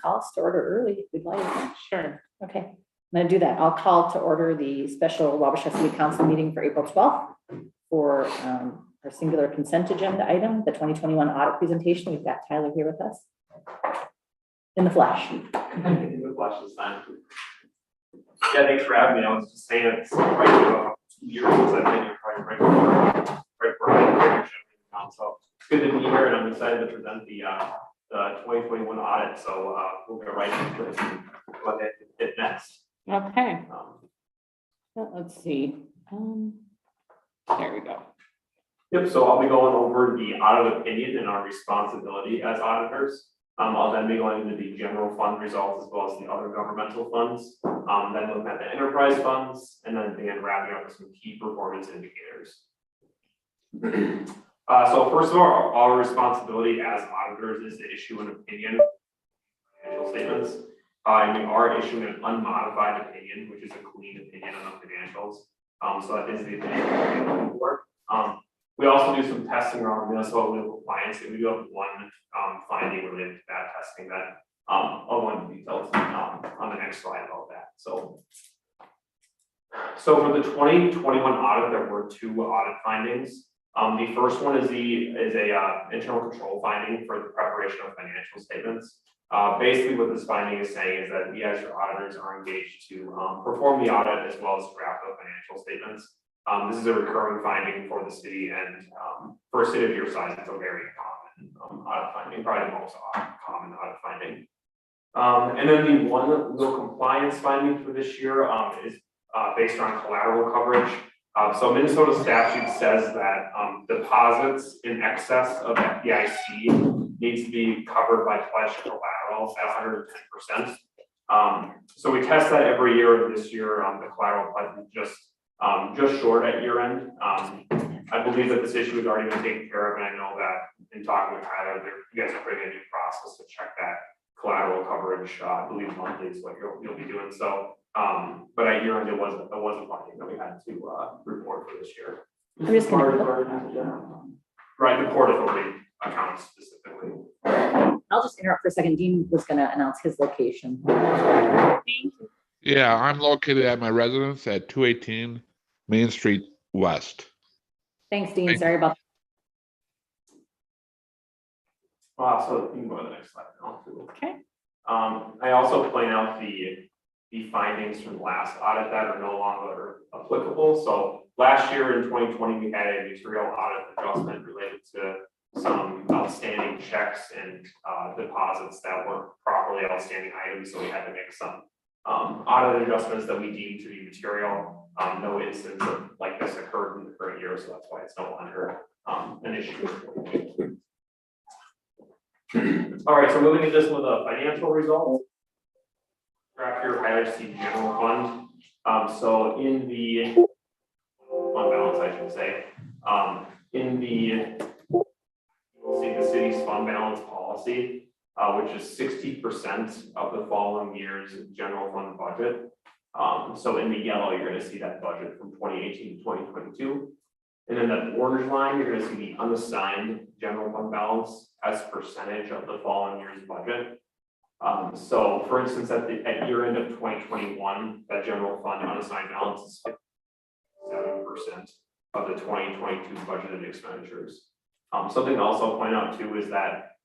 call us to order early if we'd like. Sure. Okay, I'm gonna do that. I'll call to order the special Wabasha City Council meeting for April 12th for our singular consent agenda item, the 2021 audit presentation. We've got Tyler here with us in the flesh. In the flesh this time. Yeah, thanks for having me. I was just saying it's right about 2 years since I've been here, probably right before I so it's good to be here, and I'm excited to present the 2021 audit. So we'll get right into it and go ahead and hit next. Okay. Let's see. There we go. Yep, so I'll be going over the audit opinion and our responsibility as auditors. I'll then be going into the general fund results as well as the other governmental funds. Then looking at the enterprise funds, and then again wrapping up with some key performance indicators. So first of all, our responsibility as auditors is to issue an opinion on financial statements. And we are issuing an unmodified opinion, which is a clean opinion on the financials. So that is the opinion we're looking for. We also do some testing around municipal legal compliance, and we do have one finding related to that testing that I'll go into details on the next slide about that. So for the 2021 audit, there were 2 audit findings. The first one is a internal control finding for the preparation of financial statements. Basically what this finding is saying is that we as your auditors are engaged to perform the audit as well as draft the financial statements. This is a recurring finding for the city, and for a city of your size, it's a very common audit finding, probably the most common audit finding. And then the one legal compliance finding for this year is based on collateral coverage. So Minnesota statute says that deposits in excess of FDIC needs to be covered by pledged collateral at 110%. So we test that every year. This year, the collateral pledge is just short at year end. I believe that this issue has already been taken care of, and I know that in talking with Tyler, you guys are putting a new process to check that collateral coverage. I believe monthly is what you'll be doing. So. But at year end, it wasn't a finding that we had to report for this year. I'm just gonna Right, the Port Authority accounts specifically. I'll just interrupt for a second. Dean was gonna announce his location. Yeah, I'm located at my residence at 218 Main Street West. Thanks, Dean. Sorry about So you can go to the next slide now too. Okay. I also point out the findings from the last audit that are no longer applicable. So last year in 2020, we had a material audit adjustment related to some outstanding checks and deposits that weren't properly outstanding items. So we had to make some audit adjustments that we deemed to be material. No instance of like this occurred in the current year, so that's why it's no longer an issue. All right, so moving into this with a financial result. Graph here highlights the general fund. So in the fund balance, I should say, you'll see the city's fund balance policy, which is 60% of the following year's general fund budget. So in the yellow, you're going to see that budget from 2018 to 2022. And then that orange line, you're going to see the unassigned general fund balance as percentage of the following year's budget. So for instance, at year end of 2021, that general fund unassigned balance is 7% of the 2022 budgeted expenditures. Something to also point out too is that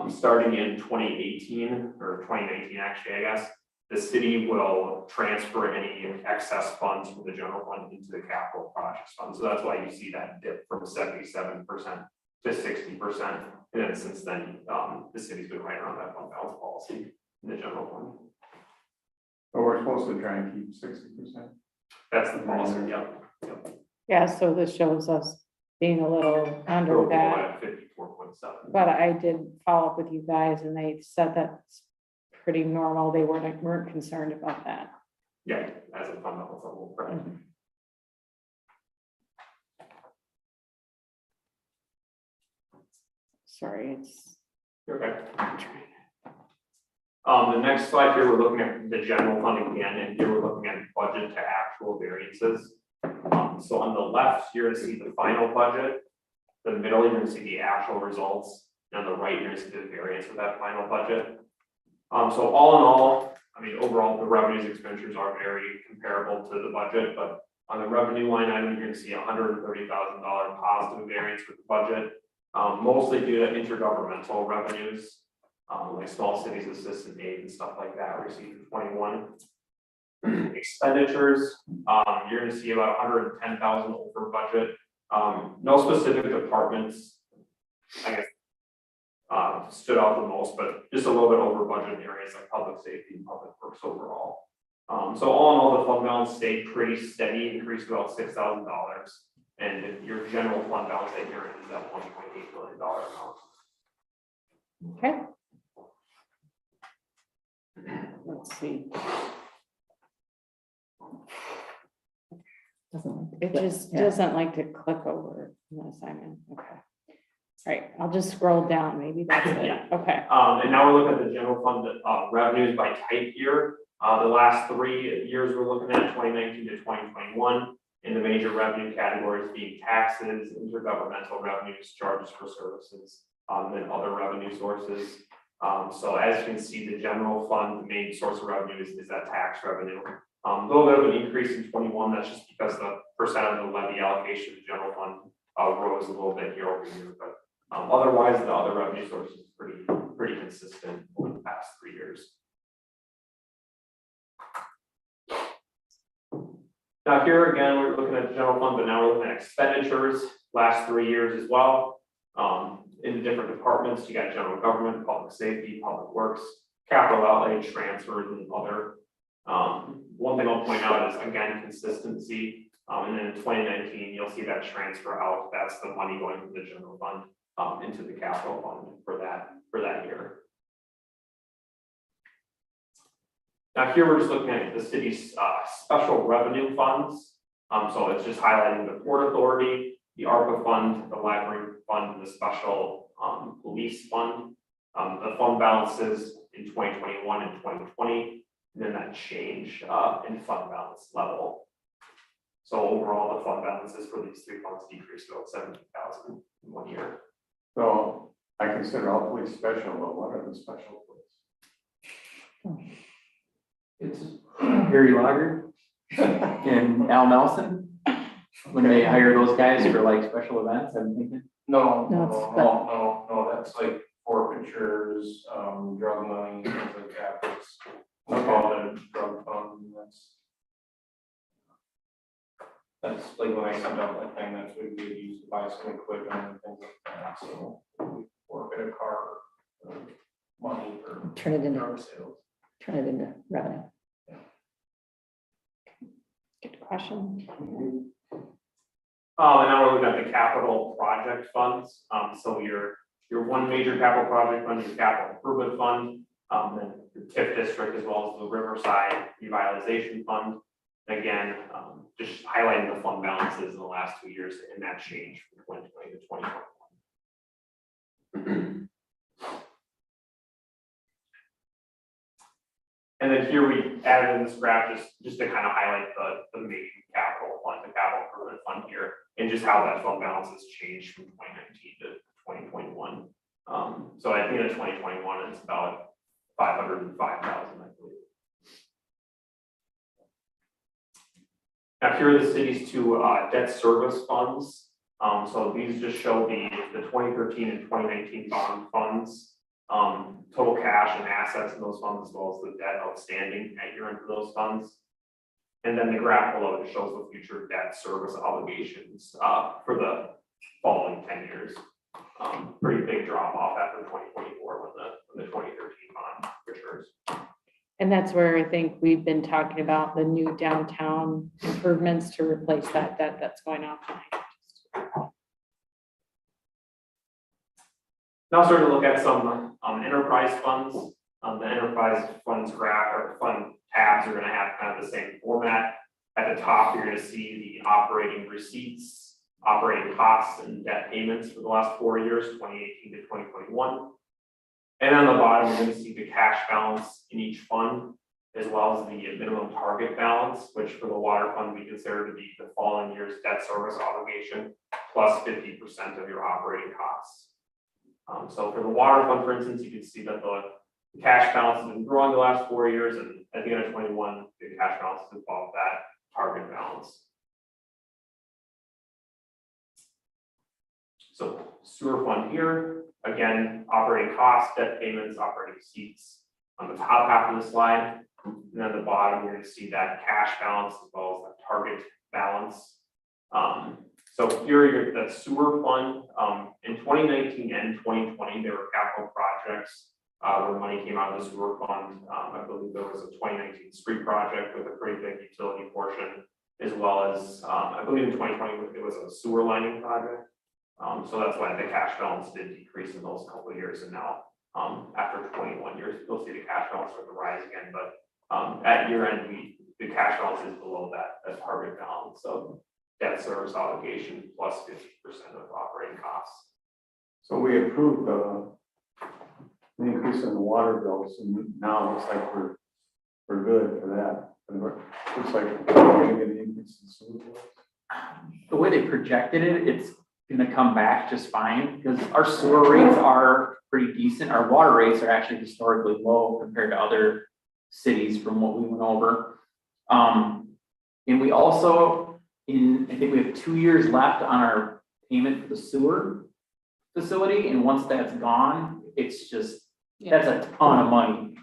starting in 2018 or 2019, actually, I guess, the city will transfer any excess funds from the general fund into the capital projects fund. So that's why you see that dip from 77% to 60%. And then since then, the city's been right around that fund balance policy in the general fund. But we're supposed to try and keep 60%. That's the policy, yep. Yeah, so this shows us being a little under that. 54.7. But I did follow up with you guys and they said that's pretty normal. They weren't concerned about that. Yeah, as a fund balance level, correct. Sorry, it's Okay. The next slide here, we're looking at the general fund again, and here we're looking at budget to actual variances. So on the left, you're going to see the final budget. The middle, you're going to see the actual results. And on the right, you're going to see the variance of that final budget. So all in all, I mean, overall, the revenues expenditures are very comparable to the budget, but on the revenue line item, you're gonna see $130,000 positive variance with the budget. Mostly due to intergovernmental revenues, like small cities assistant aid and stuff like that received in 21. Expenditures, you're gonna see about 110,000 over budget. No specific departments, I guess, stood out the most, but just a little bit over budget in areas like public safety and public works overall. So all in all, the fund balance stayed pretty steady, increased about $6,000, and your general fund balance at year end is at $1.8 million amount. Okay. Let's see, it just doesn't like to click over an assignment, okay. All right, I'll just scroll down, maybe that's it, Yeah. okay. And now we're looking at the general fund revenues by type year. The last 3 years we're looking at 2019 to 2021, in the major revenue categories being taxes, intergovernmental revenues, charges for services, and then other revenue sources. So as you can see, the general fund, the main source of revenue is that tax revenue. A little bit of an increase in 21, that's just because the percent of the levy allocation to the general fund rose a little bit year over year, but otherwise the other revenue sources pretty consistent over the past 3 years. Now here again, we're looking at the general fund, but now we're looking at expenditures last 3 years as well. In the different departments, you got general government, public safety, public works, capital outlay, transfers, and other. One thing I'll point out is again consistency. And then in 2019, you'll see that transfer out. That's the money going from the general fund into the capital fund for that year. Now here we're just looking at the city's special revenue funds. So it's just highlighting the Port Authority, the ARPA fund, the library fund, and the special police fund. The fund balances in 2021 and 2020, and then that change in fund balance level. So overall, the fund balances for these 3 funds decreased about 17,000 in 1 year. So I consider all police special, but what are the special police? It's Harry Lager and Al Nelson. When they hire those guys for like special events, I'm thinking. No, No, it's that's like forfeitures, drug money, things like that. We call it a drug fund, that's like when I send out that thing, that's what we use to buy some equipment and things like that, so we forfeit a car, money for Turn it into drug sales. revenue. Good question. And now we're looking at the capital project funds. So your one major capital project fund, your capital improvement fund, then the TIF district as well as the Riverside revitalization fund. Again, just highlighting the fund balances in the last 2 years and that change from 2020 to 2021. And then here we added in this graph just to kind of highlight the main capital fund, the capital improvement fund here, and just how that fund balance has changed from 2019 to 2021. So at the end of 2021, it's about 505,000, I believe. Now here are the city's 2 debt service funds. So these just show the 2013 and 2019 bond funds. Total cash and assets in those funds, as well as the debt outstanding at year end for those funds. And then the graph below it shows the future debt service obligations for the following 10 years. Pretty big drop off after 2024 when the 2013 bond matures. And that's where I think we've been talking about the new downtown improvements to replace that debt that's going on tonight. Now starting to look at some enterprise funds. The enterprise funds graph or fund tabs are going to have kind of the same format. At the top, you're going to see the operating receipts, operating costs, and debt payments for the last 4 years, 2018 to 2021. And on the bottom, you're going to see the cash balance in each fund, as well as the minimum target balance, which for the water fund, we consider to be the following year's debt service obligation, plus 50% of your operating costs. So for the water fund, for instance, you can see that The cash balance has been growing the last 4 years, and at the end of 21, the cash balance is above that target balance. So sewer fund here, again, operating costs, debt payments, operating receipts on the top half of the slide. And then at the bottom, you're gonna see that cash balance as well as the target balance. So here, that sewer fund, in 2019 and 2020, there were capital projects where money came out of the sewer fund. I believe there was a 2019 street project with a pretty big utility portion, as well as, I believe in 2020, it was a sewer lining project. So that's why the cash balance did decrease in those couple of years, and now, after 21 years, you'll see the cash balance start to rise again, but at year end, the cash balance is below that target balance, so debt service obligation plus 50% of operating costs. So we approved the increase in the water bills, and now it looks like we're good for that. And it looks like we're gonna get an increase in sewer bills. The way they projected it, it's gonna come back just fine, because our sewer rates are pretty decent. Our water rates are actually historically low compared to other cities from what we went over. And we also, I think we have 2 years left on our payment for the sewer facility, and once that's gone, it's just, that's a ton of money.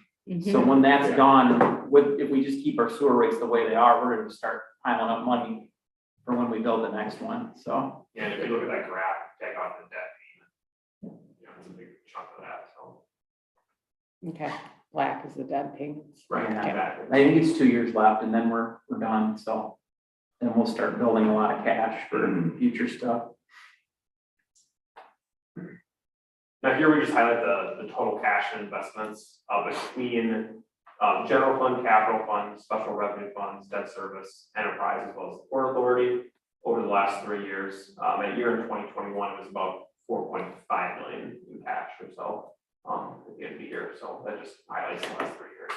So when that's gone, if we just keep our sewer rates the way they are, we're gonna start piling up money for when we build the next one, so. Yeah, and if you look at that graph, take off the debt payment, it's a big chunk of that, so. Okay, black is the debt payments. Right, Yeah. exactly. I think it's 2 years left, and then we're done, so. Then we'll start building a lot of cash for future stuff. Now here we just highlight the total cash and investments between general fund, capital fund, special revenue funds, debt service, enterprise, as well as the Port Authority over the last 3 years. At year in 2021, it was about 4.5 million in cash or so at the end of the year. So that just highlights the last 3 years.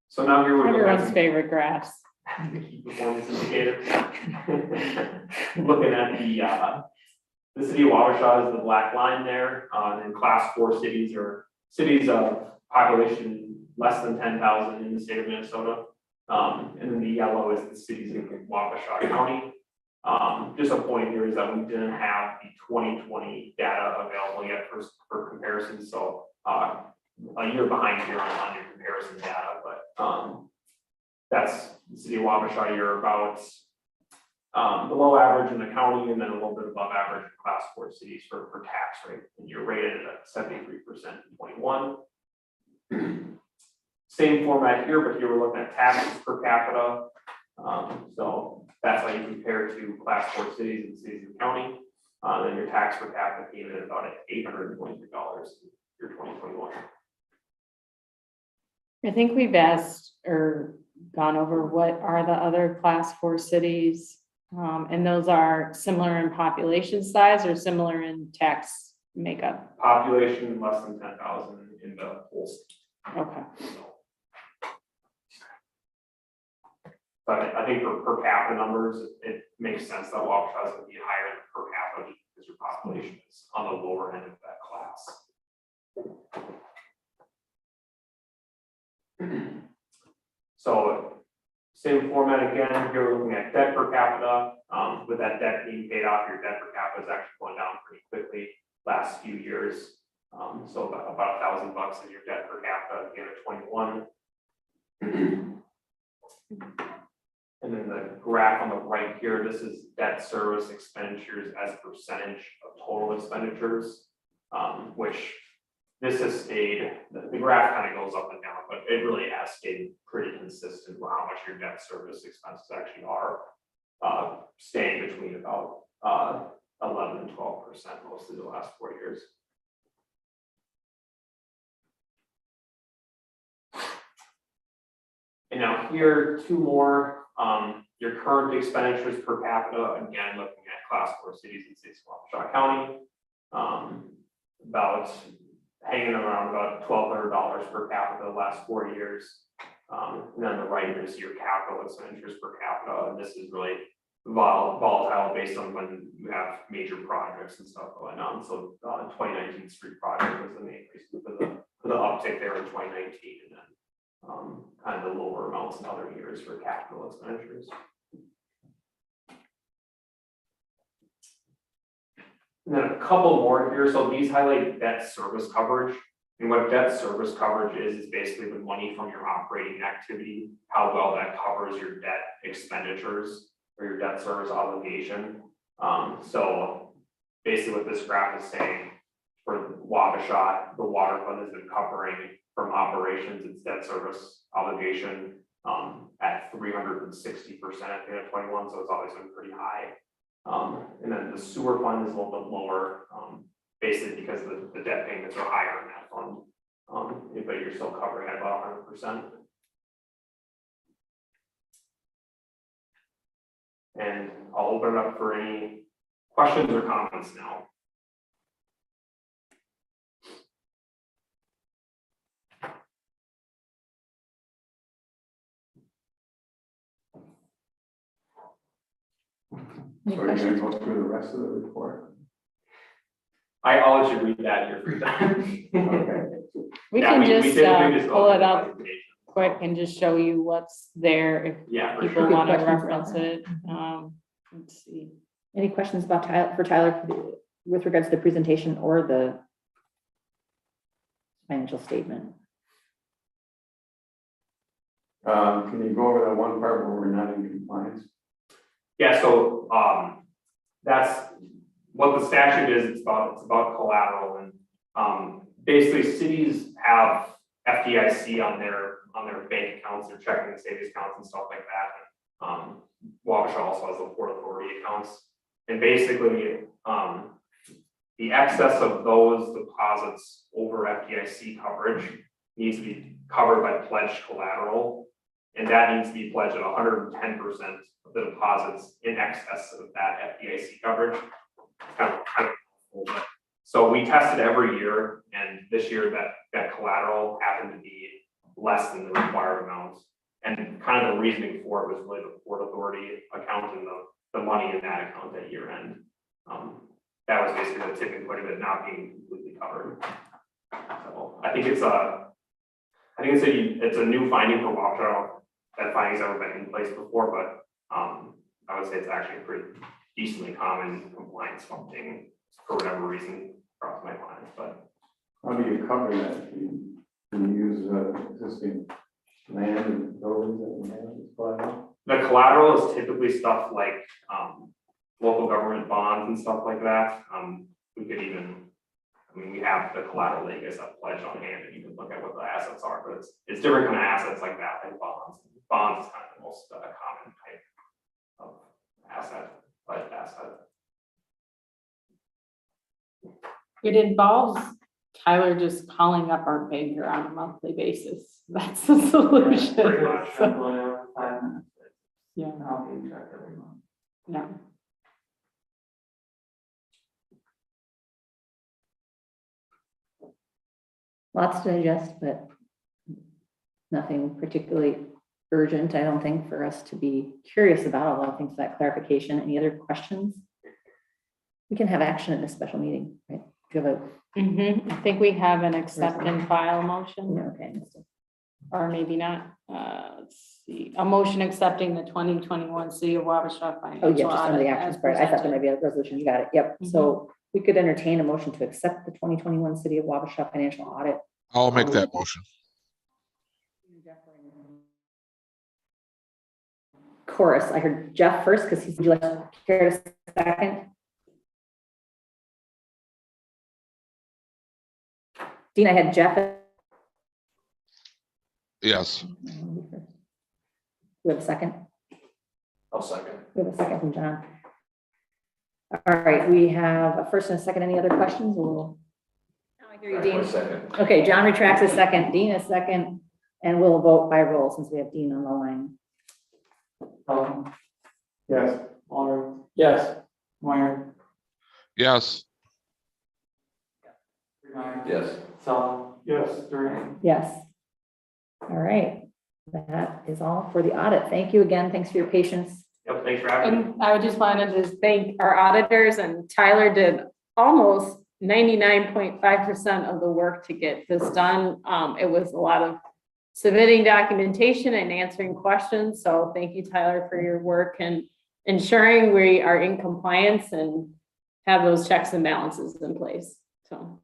So now here we're looking Everyone's at favorite graphs. the key performance indicators. Looking at the city of Wabasha is the black line there, and class 4 cities are cities of population less than 10,000 in the state of Minnesota. And then the yellow is the cities in Wabasha County. Just a point here is that we didn't have the 2020 data available yet for comparison, so a year behind here on your comparison data, but that's the city of Wabasha. You're about below average in the county, and then a little bit above average in class 4 cities for tax rate, and you're rated at 73% in 21. Same format here, but here we're looking at taxes per capita. So that's how you compare to class 4 cities and cities and county. Then your tax per capita came in at about $823 in year 2021. I think we've asked or gone over what are the other class 4 cities. And those are similar in population size or similar in tax makeup. Population less than 10,000 in the whole state. Okay. But I think for per capita numbers, it makes sense that Wabasha is going to be higher than per capita because your population is on the lower end of that class. So same format again, here we're looking at debt per capita. With that debt being paid off, your debt per capita is actually going down pretty quickly last few years. So about $1,000 is your debt per capita at the end of 21. And then the graph on the right here, this is debt service expenditures as a percentage of total expenditures, which this has stayed, the graph kind of goes up and down, but it really has stayed pretty consistent with how much your debt service expenses actually are, staying between about 11 and 12% most of the last 4 years. And now here, 2 more, your current expenditures per capita, again, looking at class 4 cities and cities of Wabasha County, about hanging around about $1,200 per capita the last 4 years. And then the right is your capital expenditures per capita, and this is really volatile based on when you have major projects and stuff going on. So 2019 street project was the main reason for the uptick there in 2019, and then kind of the lower amounts in other years for capital expenditures. And then a couple more here. So these highlight debt service coverage. And what debt service coverage is basically the money from your operating activity, how well that covers your debt expenditures or your debt service obligation. So basically what this graph is saying for Wabasha, the water fund has been covering from operations its debt service obligation at 360% at the end of 21. So it's always been pretty high. And then the sewer fund is a little bit lower, basically because the debt payments are higher in that fund. But you're still covering at about 100%. And I'll open it up for any questions or comments now. So you're gonna go through the rest of the report? I'll let you read that in your free time. Okay. We Yeah, can we just typically just go pull through it the up presentation. quick and just show you what's there if Yeah, for people sure. want to Questions about reference that? it. Let's see. Any questions about Tyler with regards to the presentation or the financial statement? Can you go over that one part where we're not in compliance? Yeah, so that's what the statute is. It's about collateral, and basically cities have FDIC on their bank accounts, their checking and savings accounts and stuff like that. Wabasha also has the Port Authority accounts, and basically the excess of those deposits over FDIC coverage needs to be covered by pledged collateral, and that needs to be pledged at 110% of the deposits in excess of that FDIC coverage. Kind of cool, but so we test it every year, and this year that collateral happened to be less than the required amount. And kind of the reasoning for it was really the Port Authority account and the money in that account at year end. That was basically the tipping point of it not being completely covered. So I think it's a new finding for Wabasha. That finding's never been in place before, but I would say it's actually a pretty decently common compliance funding for whatever reason across my clients. But How do you cover that? Do you use existing land and buildings that we have as collateral? the collateral is typically stuff like local government bonds and stuff like that. We could even, we have the collateral that you guys have pledged on hand, and you can look at what the assets are, but it's different kind of assets like that, like bonds. Bonds is kind of the most common type of asset, pledged asset. It involves Tyler just calling up our banker on a monthly basis. That's the solution. Pretty much. So, yeah, I'll be checked every month. yeah. Lots to digest, but nothing particularly urgent, I don't think, for us to be curious about, although thanks for that clarification. Any other questions? We can have action at this special meeting, right? Do you have I think we have an accept and file motion, okay. or maybe not. Let's see, a motion accepting the 2021 City of Wabasha financial Oh, yeah, just under the audit actions as part. I thought there presented. might be a resolution. You got it. Yep. So we could entertain a motion to accept the 2021 City of Wabasha financial audit. I'll make that motion. Chorus. I heard Jeff first because he's, would you like to care to second? Dean, I had Jeff. Yes. We have a second. I'll second. We have a second from John. All right, we have a first and a second. Any other questions? We'll. Now I hear you, Dean. Second. Okay, John retracts a second, Dean a second, and we'll vote by roll since we have Dean on the line. Yes. Water. Yes. Meyer. Yes. Yes. Sal. Yes. Duran. Yes. All right, that is all for the audit. Thank you again. Thanks for your patience Yep, thanks for having me. And I would just wanted to thank our auditors, and Tyler did almost 99.5% of the work to get this done. It was a lot of submitting documentation and answering questions. So thank you, Tyler, for your work and ensuring we are in compliance and have those checks and balances in place. So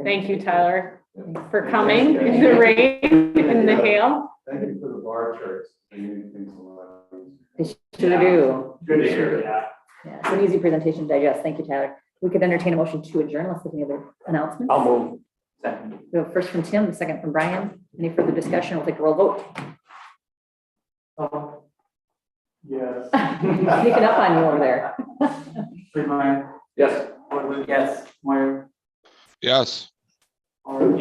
thank you, Tyler, for coming in the rain, in the hail. Thank you for the bar charts. They made things a lot easier. They sure do. Good to hear, yeah. Yeah, it's an easy presentation to digest. Thank you, Tyler. We could entertain a motion to adjourn unless there's any other announcements. I'll move. Second. We have first from Tim, the second from Brian. Any further discussion? We'll take a roll vote. Yes. Sneaking up on you over there. Freemeyer. Yes. Woodward, yes. Moyer. Yes. Yes.